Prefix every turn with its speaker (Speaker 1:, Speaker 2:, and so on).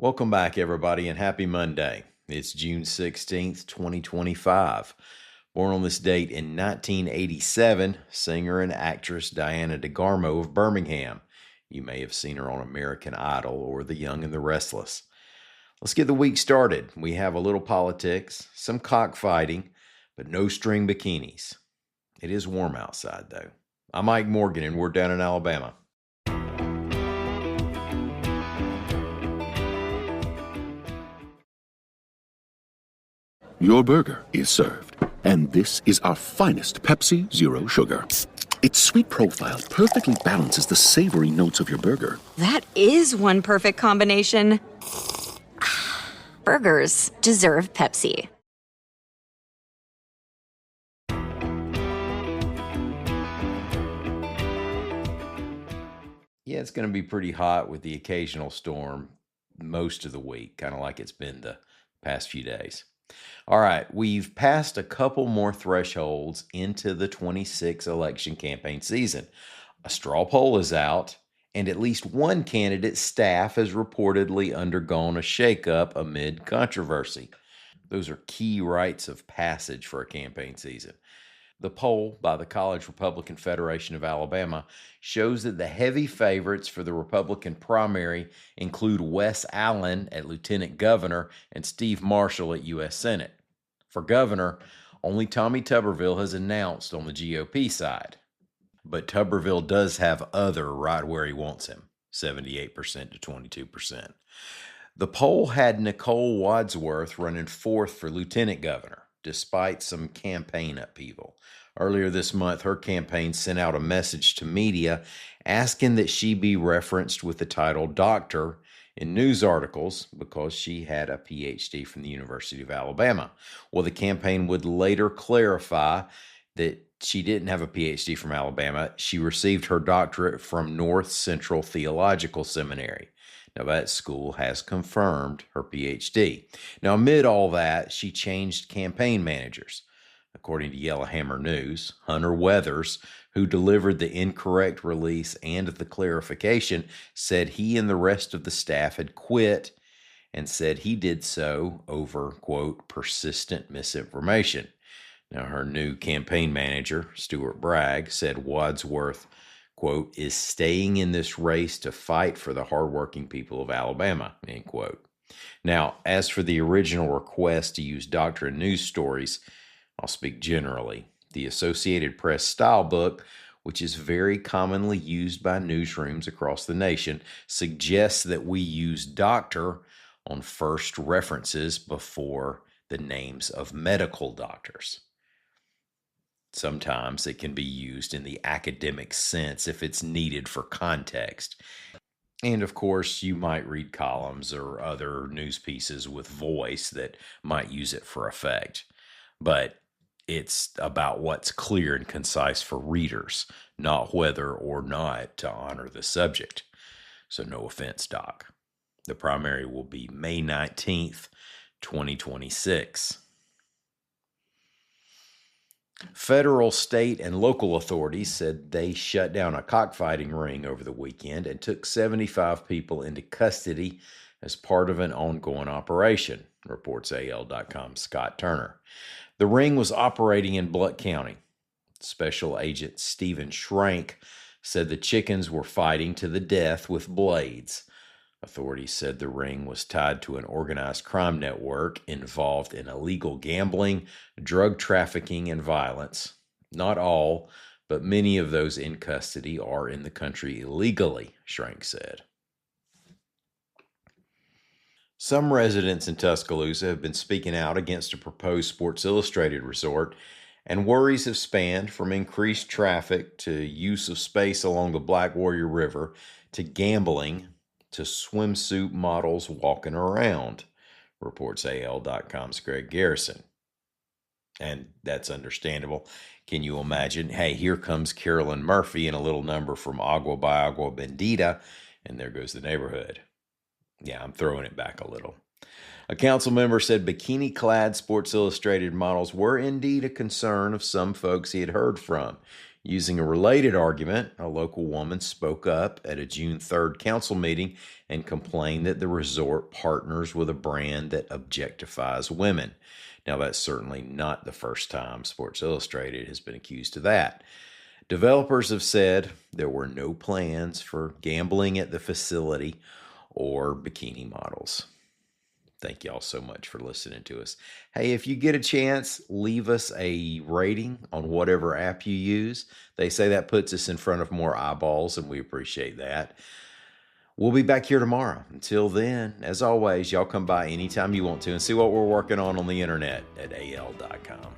Speaker 1: Welcome back, everybody, and happy Monday. It's June 16th, 2025. Born on this date in 1987, singer and actress Diana DeGarmo of Birmingham. You may have seen her on American Idol or The Young and the Restless. Let's get the week started. We have a little politics, some cockfighting, but no string bikinis. It is warm outside, though. I'm Mike Morgan, and we're down in Alabama.
Speaker 2: Your burger is served, and this is our finest Pepsi Zero Sugar. Its sweet profile perfectly balances the savory notes of your burger.
Speaker 3: That is one perfect combination. Burgers deserve Pepsi.
Speaker 1: Yeah, it's going to be pretty hot with the occasional storm most of the week, kind of like it's been the past few days. All right, we've passed a couple more thresholds into the 26 election campaign season. A straw poll is out, and at least one candidate's staff has reportedly undergone a shakeup amid controversy. Those are key rites of passage for a campaign season. The poll by the College Republican Federation of Alabama shows that the heavy favorites for the Republican primary include Wes Allen at Lieutenant Governor and Steve Marshall at U.S. Senate. For governor, only Tommy Tuberville has announced on the GOP side. But Tuberville does have other right where he wants him, 78% to 22%. The poll had Nicole Wadsworth running fourth for lieutenant governor, despite some campaign upheaval. Earlier this month, her campaign sent out a message to media asking that she be referenced with the title doctor in news articles because she had a PhD from the University of Alabama. Well, the campaign would later clarify that she didn't have a PhD from Alabama. She received her doctorate from North Central Theological Seminary. Now, that school has confirmed her PhD. Now, amid all that, she changed campaign managers. According to Yellowhammer News, Hunter Weathers, who delivered the incorrect release and the clarification, said he and the rest of the staff had quit and said he did so over, quote, persistent misinformation. Now, her new campaign manager, Stuart Bragg, said Wadsworth, quote, is staying in this race to fight for the hardworking people of Alabama, end quote. Now, as for the original request to use doctrine news stories, I'll speak generally. The Associated Press style book, which is very commonly used by newsrooms across the nation, suggests that we use doctor on first references before the names of medical doctors. Sometimes it can be used in the academic sense if it's needed for context. And of course, you might read columns or other news pieces with voice that might use it for effect. But it's about what's clear and concise for readers, not whether or not to honor the subject. So no offense, Doc. The primary will be May 19th, 2026. Federal, state, and local authorities said they shut down a cockfighting ring over the weekend and took 75 people into custody as part of an ongoing operation, reports AL.com's Scott Turner. The ring was operating in Blount County. Special Agent Stephen Schrank said the chickens were fighting to the death with blades. Authorities said the ring was tied to an organized crime network involved in illegal gambling, drug trafficking, and violence. Not all, but many of those in custody are in the country illegally, Schrank said. Some residents in Tuscaloosa have been speaking out against a proposed Sports Illustrated resort, and worries have spanned from increased traffic to use of space along the Black Warrior River to gambling to swimsuit models walking around, reports AL.com's Greg Garrison. And that's understandable. Can you imagine? Hey, here comes Carolyn Murphy in a little number from Agua by Agua Bendita, and there goes the neighborhood. Yeah, I'm throwing it back a little. A council member said bikini-clad Sports Illustrated models were indeed a concern of some folks he had heard from. Using a related argument, a local woman spoke up at a June 3rd council meeting and complained that the resort partners with a brand that objectifies women. Now, that's certainly not the first time Sports Illustrated has been accused of that. Developers have said there were no plans for gambling at the facility or bikini models. Thank y'all so much for listening to us. Hey, if you get a chance, leave us a rating on whatever app you use. They say that puts us in front of more eyeballs, and we appreciate that. We'll be back here tomorrow. Until then, as always, y'all come by anytime you want to and see what we're working on the internet at al.com.